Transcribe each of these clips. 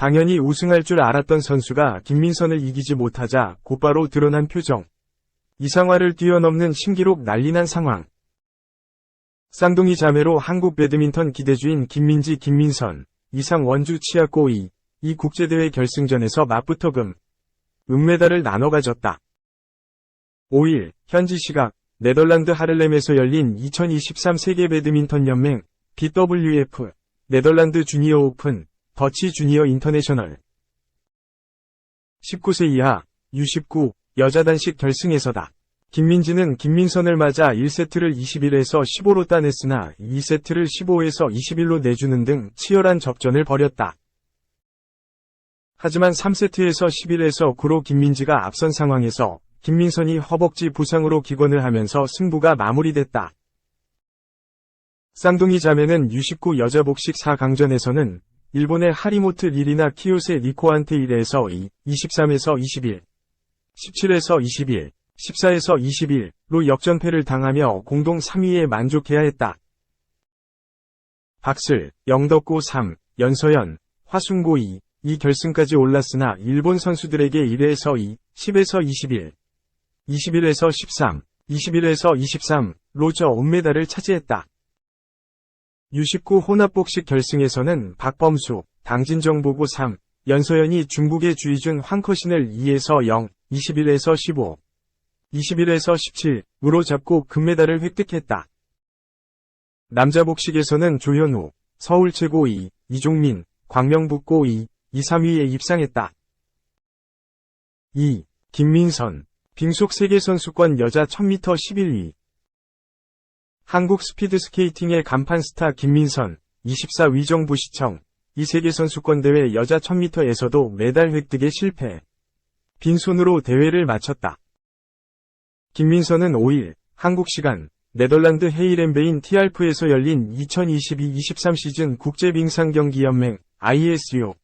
당연히 우승할 줄 알았던 선수가 김민선을 이기지 못하자 곧바로 드러난 표정. 이상화를 뛰어넘는 신기록 난리난 상황. 쌍둥이 자매로 한국 배드민턴 기대주인 김민지 김민선, 이상 원주 치아꼬이, 이 국제대회 결승전에서 맞붙어 은메달을 나눠 가졌다. 5일 현지 시각 네덜란드 하를렘에서 열린 2023 세계 배드민턴 연맹 BWF 네덜란드 주니어 오픈 더치 주니어 인터내셔널 19세 이하 U19 여자 단식 결승에서다. 김민지는 김민선을 맞아 1세트를 21에서 15로 따냈으나 2세트를 15에서 21로 내주는 등 치열한 접전을 벌였다. 하지만 3세트에서 11에서 9로 김민지가 앞선 상황에서 김민선이 허벅지 부상으로 기권을 하면서 승부가 마무리됐다. 쌍둥이 자매는 U19 여자 복식 4강전에서는 일본의 하리모트 리리나 키요세 리코한테 1에서 2, 23에서 21, 17에서 21, 14에서 21로 역전패를 당하며 공동 3위에 만족해야 했다. 박슬, 영덕고 3, 연서연, 화순고 2, 이 결승까지 올랐으나 일본 선수들에게 1에서 2, 10에서 21, 21에서 13, 21에서 23로 져 은메달을 차지했다. U19 혼합복식 결승에서는 박범수, 당진정보고 3, 연서연이 중국의 주희준 황커신을 2에서 0, 21에서 15, 21에서 17으로 잡고 금메달을 획득했다. 남자 복식에서는 조현우, 서울 최고 2, 이종민, 광명북고 2, 2, 3위에 입상했다. 2. 김민선, 빙속 세계선수권 여자 1000m 11위. 한국 스피드스케이팅의 간판 스타 김민선, 24 위정부시청, 이 세계선수권대회 여자 1000m에서도 메달 획득에 실패. 빈손으로 대회를 마쳤다. 김민선은 5일, 한국 시간, 네덜란드 헤이렌베인 티알프에서 열린 2022-23 시즌 국제빙상경기연맹 ISU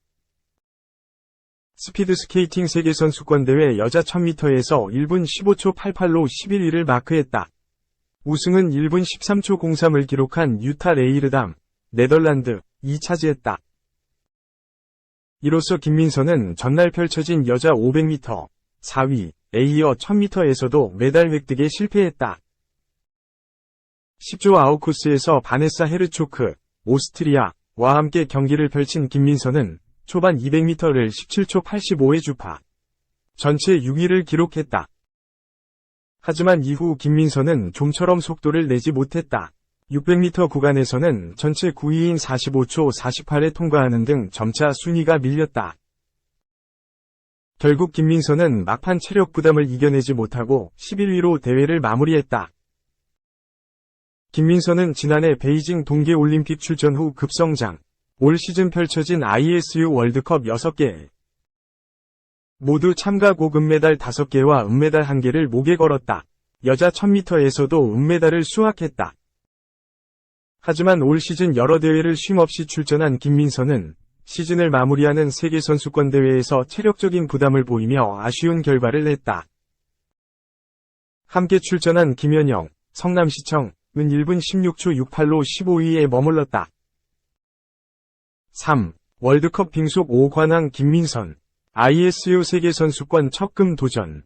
스피드스케이팅 세계선수권대회 여자 1000m에서 1분 15초 88로 11위를 마크했다. 우승은 1분 13초 03을 기록한 유타 레이르담, 네덜란드,이 차지했다. 이로써 김민선은 전날 펼쳐진 여자 500m, 4위, 이어 1000m에서도 메달 획득에 실패했다. 10조 아웃코스에서 바네사 헤르초크, 오스트리아와 함께 경기를 펼친 김민선은 초반 200m를 17초 85에 주파. 전체 6위를 기록했다. 하지만 이후 김민선은 좀처럼 속도를 내지 못했다. 600m 구간에서는 전체 9위인 45초 48에 통과하는 등 점차 순위가 밀렸다. 결국 김민선은 막판 체력 부담을 이겨내지 못하고 11위로 대회를 마무리했다. 김민선은 지난해 베이징 동계올림픽 출전 후 급성장, 올 시즌 펼쳐진 ISU 월드컵 6개 모두 참가 고금메달 5개와 은메달 1개를 목에 걸었다. 여자 1000m에서도 은메달을 수확했다. 하지만 올 시즌 여러 대회를 쉼없이 출전한 김민선은 시즌을 마무리하는 세계선수권대회에서 체력적인 부담을 보이며 아쉬운 결과를 냈다. 함께 출전한 김연영, 성남시청은 1분 16초 68로 15위에 머물렀다. 3. 월드컵 빙속 5관왕 김민선, ISU 세계선수권 첫 금 도전.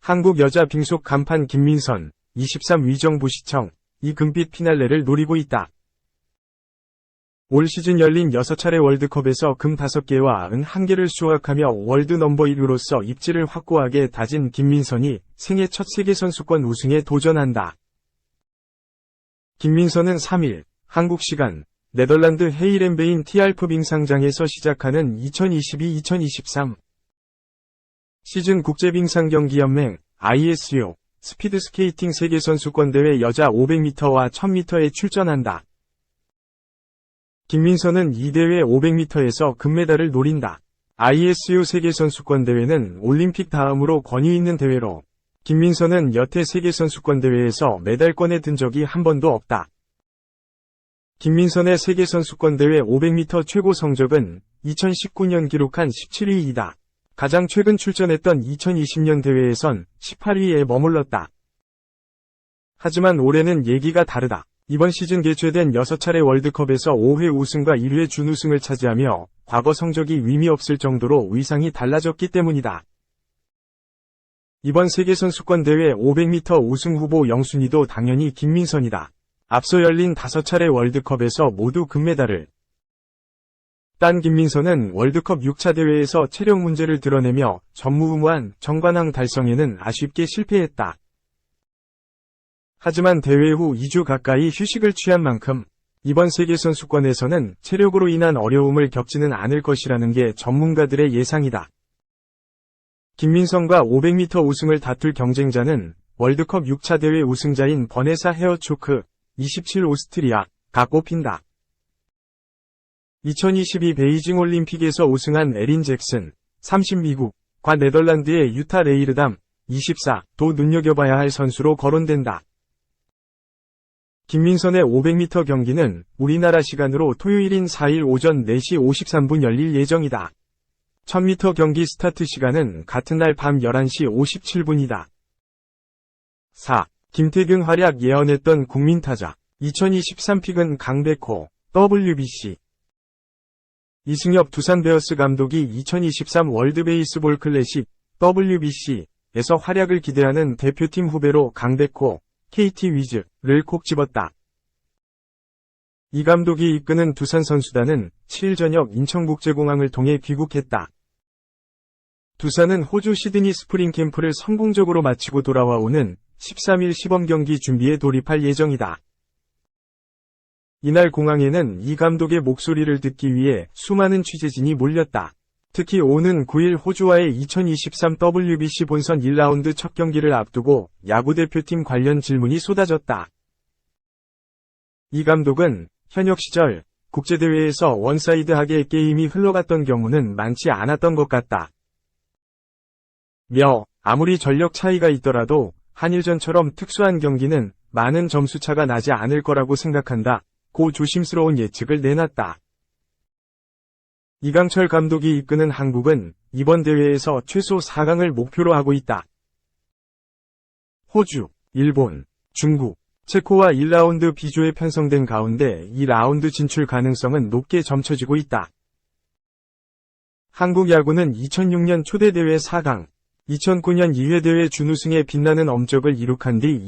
한국 여자 빙속 간판 김민선, 23 위정부시청, 이 금빛 피날레를 노리고 있다. 올 시즌 열린 6차례 월드컵에서 금 5개와 은 1개를 수확하며 월드 넘버 1으로서 입지를 확고하게 다진 김민선이 생애 첫 세계선수권 우승에 도전한다. 김민선은 3일, 한국 시간, 네덜란드 헤이렌베인 티알프 빙상장에서 시작하는 2022-2023 시즌 국제빙상경기연맹 ISU 스피드스케이팅 세계선수권대회 여자 500m와 1000m에 출전한다. 김민선은 이 대회 500m에서 금메달을 노린다. ISU 세계선수권대회는 올림픽 다음으로 권위 있는 대회로 김민선은 여태 세계선수권대회에서 메달권에 든 적이 한 번도 없다. 김민선의 세계선수권대회 500m 최고 성적은 2019년 기록한 17위이다. 가장 최근 출전했던 2020년 대회에선 18위에 머물렀다. 하지만 올해는 얘기가 다르다. 이번 시즌 개최된 6차례 월드컵에서 5회 우승과 1회 준우승을 차지하며 과거 성적이 의미 없을 정도로 위상이 달라졌기 때문이다. 이번 세계선수권대회 500m 우승 후보 영순위도 당연히 김민선이다. 앞서 열린 5차례 월드컵에서 모두 금메달을 딴 김민선은 월드컵 6차 대회에서 체력 문제를 드러내며 전무후무한 정관왕 달성에는 아쉽게 실패했다. 하지만 대회 후 2주 가까이 휴식을 취한 만큼 이번 세계선수권에서는 체력으로 인한 어려움을 겪지는 않을 것이라는 게 전문가들의 예상이다. 김민선과 500m 우승을 다툴 경쟁자는 월드컵 6차 대회 우승자인 버네사 헤어초크, 27 오스트리아가 꼽힌다. 2022 베이징 올림픽에서 우승한 에린 잭슨, 30 미국과 네덜란드의 유타 레이르담, 24도 눈여겨봐야 할 선수로 거론된다. 김민선의 500m 경기는 우리나라 시간으로 토요일인 4일 오전 4시 53분 열릴 예정이다. 1000m 경기 스타트 시간은 같은 날 밤 11시 57분이다. 4. 김태균 활약 예언했던 국민타자 2023 픽은 강백호, WBC 이승엽 두산 베어스 감독이 2023 월드 베이스볼 클래식 WBC에서 활약을 기대하는 대표팀 후배로 강백호, KT 위즈를 콕 집었다. 이 감독이 이끄는 두산 선수단은 7일 저녁 인천국제공항을 통해 귀국했다. 두산은 호주 시드니 스프링 캠프를 성공적으로 마치고 돌아와 오는 13일 시범 경기 준비에 돌입할 예정이다. 이날 공항에는 이 감독의 목소리를 듣기 위해 수많은 취재진이 몰렸다. 특히 오는 9일 호주와의 2023 WBC 본선 1라운드 첫 경기를 앞두고 야구대표팀 관련 질문이 쏟아졌다. 이 감독은 현역 시절 국제대회에서 원사이드하게 게임이 흘러갔던 경우는 많지 않았던 것 같다. 아무리 전력 차이가 있더라도 한일전처럼 특수한 경기는 많은 점수차가 나지 않을 거라고 생각한다. 고 조심스러운 예측을 내놨다. 이강철 감독이 이끄는 한국은 이번 대회에서 최소 4강을 목표로 하고 있다. 호주, 일본, 중국, 체코와 1라운드 B조에 편성된 가운데 2라운드 진출 가능성은 높게 점쳐지고 있다. 한국 야구는 2006년 초대대회 4강, 2009년 2회 대회 준우승에 빛나는 업적을 이룩한 뒤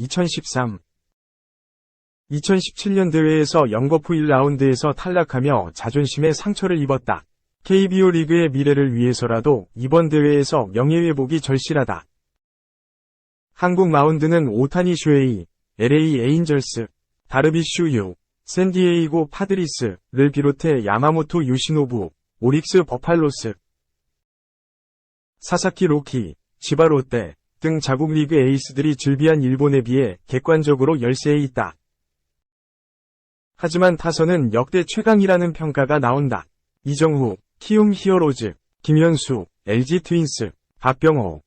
2017년 대회에서 영거푸 1라운드에서 탈락하며 자존심에 상처를 입었다. KBO 리그의 미래를 위해서라도 이번 대회에서 명예회복이 절실하다. 한국 마운드는 오타니 쇼헤이, LA 에인절스, 다르비슈 유, 샌디에이고 파드리스를 비롯해 야마모토 요시노부, 오릭스 버팔로스, 사사키 로키, 치바 롯데 등 자국 리그 에이스들이 즐비한 일본에 비해 객관적으로 열세에 있다. 하지만 타선은 역대 최강이라는 평가가 나온다. 이정후, 키움 히어로즈, 김현수, LG 트윈스, 박병호,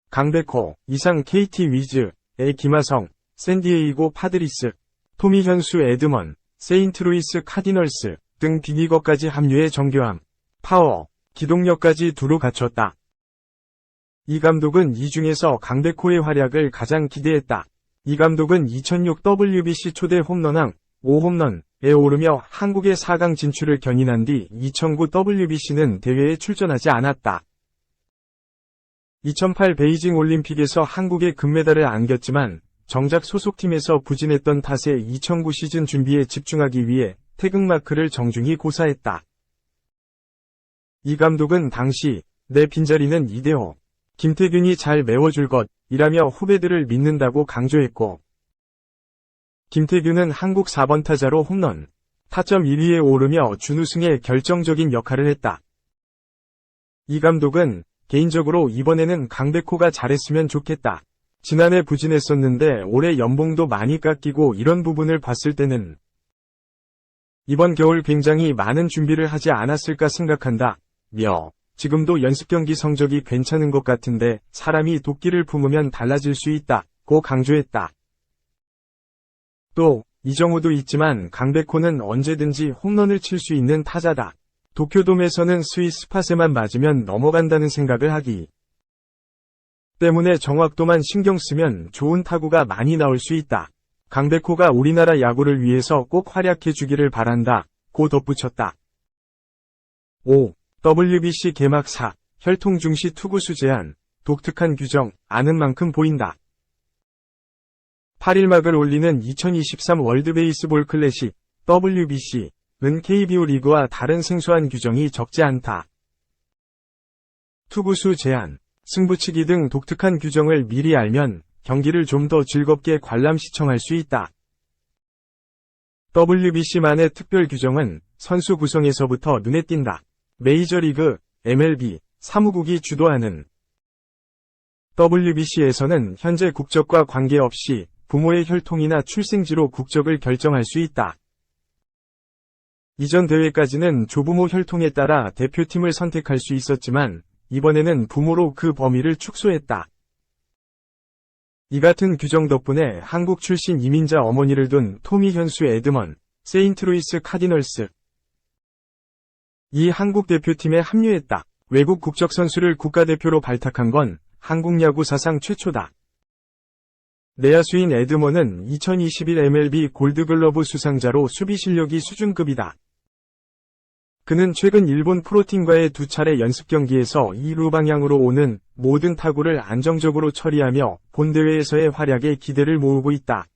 강백호, 이상 KT 위즈의 김하성, 샌디에이고 파드리스, 토미 현수 에드먼, 세인트루이스 카디널스 등 빅리거까지 합류해 정교함, 파워, 기동력까지 두루 갖췄다. 이 감독은 이 중에서 강백호의 활약을 가장 기대했다. 이 감독은 2006 WBC 초대 홈런왕 5홈런에 오르며 한국의 4강 진출을 견인한 뒤 2009 WBC는 대회에 출전하지 않았다. 2008 베이징 올림픽에서 한국의 금메달을 안겼지만 정작 소속팀에서 부진했던 탓에 2009 시즌 준비에 집중하기 위해 태극마크를 정중히 고사했다. 이 감독은 당시 내 빈자리는 이대호, 김태균이 잘 메워줄 것이라며 후배들을 믿는다고 강조했고, 김태균은 한국 4번 타자로 홈런, 타점 1위에 오르며 준우승에 결정적인 역할을 했다. 이 감독은 개인적으로 이번에는 강백호가 잘했으면 좋겠다. 지난해 부진했었는데 올해 연봉도 많이 깎이고 이런 부분을 봤을 때는 이번 겨울 굉장히 많은 준비를 하지 않았을까 생각한다. 지금도 연습 경기 성적이 괜찮은 것 같은데 사람이 도끼를 품으면 달라질 수 있다고 강조했다. 또 이정후도 있지만 강백호는 언제든지 홈런을 칠 수 있는 타자다. 도쿄돔에서는 스위스 팟에만 맞으면 넘어간다는 생각을 하기 때문에 정확도만 신경 쓰면 좋은 타구가 많이 나올 수 있다. 강백호가 우리나라 야구를 위해서 꼭 활약해 주기를 바란다. 고 덧붙였다. 5. WBC 개막 4. 혈통 중시 투구수 제한. 독특한 규정, 아는 만큼 보인다. 8일막을 올리는 2023 월드 베이스볼 클래식 WBC는 KBO 리그와 다른 생소한 규정이 적지 않다. 투구수 제한, 승부치기 등 독특한 규정을 미리 알면 경기를 좀 더 즐겁게 관람 시청할 수 있다. WBC만의 특별 규정은 선수 구성에서부터 눈에 띈다. 메이저리그, MLB, 사무국이 주도하는 WBC에서는 현재 국적과 관계없이 부모의 혈통이나 출생지로 국적을 결정할 수 있다. 이전 대회까지는 조부모 혈통에 따라 대표팀을 선택할 수 있었지만 이번에는 부모로 그 범위를 축소했다. 이 같은 규정 덕분에 한국 출신 이민자 어머니를 둔 토미 현수 에드먼, 세인트루이스 카디널스 이 한국 대표팀에 합류했다. 외국 국적 선수를 국가대표로 발탁한 건 한국 야구 사상 최초다. 내야수인 에드먼은 2021 MLB 골드글러브 수상자로 수비 실력이 수준급이다. 그는 최근 일본 프로팀과의 2차례 연습 경기에서 2루 방향으로 오는 모든 타구를 안정적으로 처리하며 본대회에서의 활약에 기대를 모으고 있다.